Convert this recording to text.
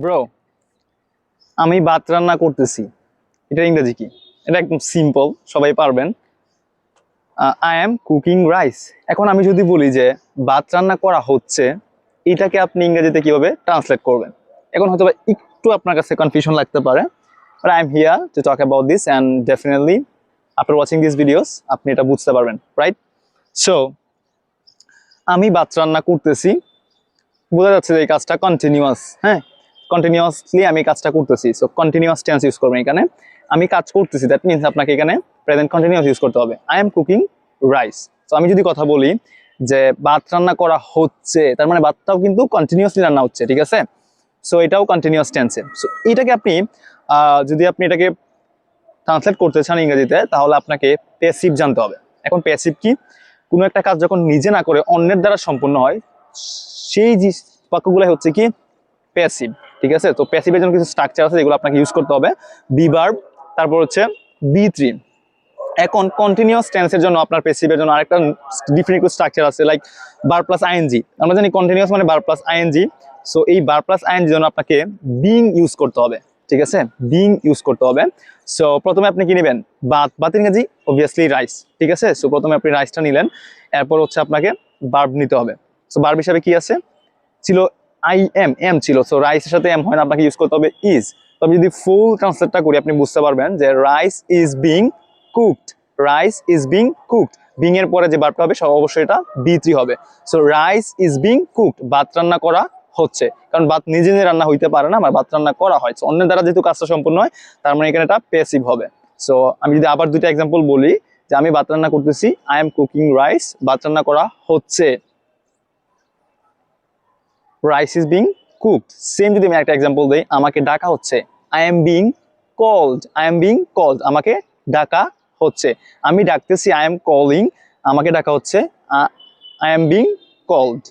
Bro, আমি ভাত রান্না করতেছি। এটা ইংরেজি কি? এটা একদম সিম্পল, সবাই পারবেন। I am cooking rice. এখন আমি যদি বলি যে ভাত রান্না করা হচ্ছে, এটাকে আপনি ইংরেজিতে কিভাবে ট্রান্সলেট করবেন? এখন হয়তো একটু আপনার কাছে কনফিউশন লাগতে পারে, but I am here to talk about this and definitely after watching this videos আপনি এটা বুঝতে পারবেন, রাইট? সো আমি ভাত রান্না করতেছি, বোঝা যাচ্ছে যে এই কাজটা কন্টিনিউয়াস। হ্যাঁ, কন্টিনিউয়াসলি আমি কাজটা করতেছি। সো কন্টিনিউয়াস টেন্স ইউজ করবেন এখানে। আমি কাজ করতেছি, দ্যাট মিনস আপনাকে এখানে প্রেজেন্ট কন্টিনিউয়াস ইউজ করতে হবে। I am cooking rice. So আমি যদি কথা বলি যে ভাত রান্না করা হচ্ছে, তার মানে ভাতটাও কিন্তু কন্টিনিউয়াসলি রান্না হচ্ছে, ঠিক আছে? সো এটাও কন্টিনিউয়াস টেন্সে। সো এটাকে আপনি যদি আপনি এটাকে ট্রান্সলেট করতে চান ইংরেজিতে, তাহলে আপনাকে প্যাসিভ জানতে হবে। এখন প্যাসিভ কি? কোনো একটা কাজ যখন নিজে না করে অন্যের দ্বারা সম্পন্ন হয়, সেই যে বাক্যগুলো হচ্ছে কি প্যাসিভ, ঠিক আছে? তো প্যাসিভের জন্য কিছু স্ট্রাকচার আছে যেগুলো আপনাকে ইউজ করতে হবে। বি ভার্ব, তারপর হচ্ছে বি3। এখন কন্টিনিউয়াস টেন্সের জন্য আপনার প্যাসিভের জন্য আরেকটা ডিফারেন্ট স্ট্রাকচার আছে, লাইক ভার্ব প্লাস আইএনজি। আমরা জানি কন্টিনিউয়াস মানে ভার্ব প্লাস আইএনজি। সো এই ভার্ব প্লাস আইএনজি জন্য আপনাকে বিং ইউজ করতে হবে, ঠিক আছে? বিং ইউজ করতে হবে। সো প্রথমে আপনি কি নেবেন? ভাতের ইংরেজি অবভিয়াসলি রাইস, ঠিক আছে? সো প্রথমে আপনি রাইসটা নিলেন, এরপর হচ্ছে আপনাকে ভার্ব নিতে হবে। সো ভার্ব হিসাবে কি আছে? ছিল এম ছিল। সো রাইসের সাথে এম হয় না, আপনাকে ইউজ করতে হবে ইজ। তবে যদি ফুল ট্রান্সলেটটা করি আপনি বুঝতে পারবেন যে rice is being cooked. Rice is being cooked, being এর পরে যে ভার্বটা হবে অবশ্যই এটা বি3 হবে। So rice is being cooked, ভাত রান্না করা হচ্ছে। কারণ ভাত নিজে নিজে রান্না হইতে পারে না, আমার ভাত রান্না করা হয়। সো অন্যের দ্বারা যেহেতু কাজটা সম্পূর্ণ হয়, তার মানে এখানে এটা প্যাসিভ হবে। সো আমি যদি আবার দুইটা এক্সাম্পল বলি যে আমি ভাত রান্না করতেছি, আই এম কুকিং রাইস, ভাত রান্না করা হচ্ছে। Rice is being cooked. Same যদি আমি একটা এক্সাম্পল দিই, আমাকে ডাকা হচ্ছে, I am being called. I am being called, আমাকে ডাকা হচ্ছে। আমি ডাকতেছি, আই এম কলিং, আমাকে ডাকা হচ্ছে, আই এম বিং কল্ড।